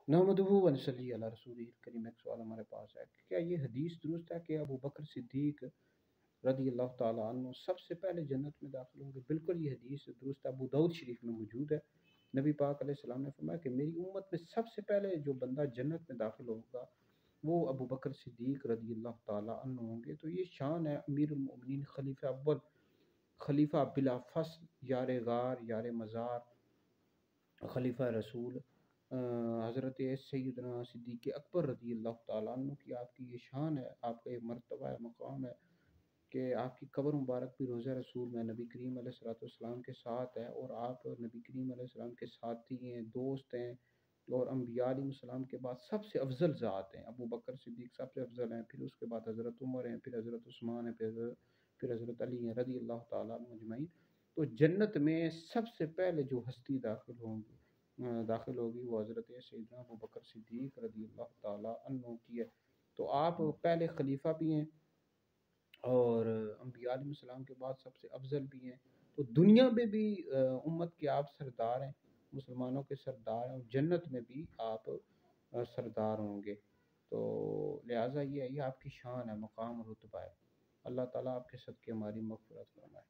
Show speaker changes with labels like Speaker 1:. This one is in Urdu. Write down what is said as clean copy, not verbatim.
Speaker 1: نحمدہ و نصلی علی رسول کریم۔ ایک سوال ہمارے پاس ہے کہ کیا یہ حدیث درست ہے کہ ابو بکر صدیق رضی اللہ تعالیٰ عنہ سب سے پہلے جنت میں داخل ہوں گے؟ بالکل یہ حدیث درست ہے، ابو داؤد شریف میں موجود ہے۔ نبی پاک علیہ السلام نے فرمایا کہ میری امت میں سب سے پہلے جو بندہ جنت میں داخل ہوگا وہ ابو بکر صدیق رضی اللہ تعالیٰ عنہ ہوں گے۔ تو یہ شان ہے امیر المؤمنین، خلیفہ اول، خلیفہ بلا فصل، یار غار، یار مزار، خلیفہ رسول، حضرت سیدنا صدیق اکبر رضی اللہ تعالیٰ عنہ کی آپ کی یہ شان ہے، آپ کا یہ مرتبہ ہے، مقام ہے کہ آپ کی قبر مبارک بھی روضہ رسول میں نبی کریم علیہ الصلوۃ والسلام کے ساتھ ہے، اور آپ نبی کریم علیہ السلام کے ساتھی ہیں، دوست ہیں، اور انبیاء علیہ السلام کے بعد سب سے افضل ذات ہیں۔ ابو بکر صدیق سب سے افضل ہیں، پھر اس کے بعد حضرت عمر ہیں، پھر حضرت عثمان ہیں، پھر حضرت علی ہیں رضی اللہ تعالیٰ عنہ اجمعین۔ تو جنت میں سب سے پہلے جو ہستی داخل ہوگی وہ حضرت سیدنا ابو بکر صدیق رضی اللہ تعالیٰ عنہ کی ہے۔ تو آپ پہلے خلیفہ بھی ہیں اور انبیاء علیہ السلام کے بعد سب سے افضل بھی ہیں، تو دنیا میں بھی امت کے آپ سردار ہیں، مسلمانوں کے سردار ہیں، اور جنت میں بھی آپ سردار ہوں گے۔ تو لہٰذا یہ آپ کی شان ہے، مقام اور رتبہ ہے۔ اللہ تعالیٰ آپ کے صدقے ہماری مغفرت فرمائے۔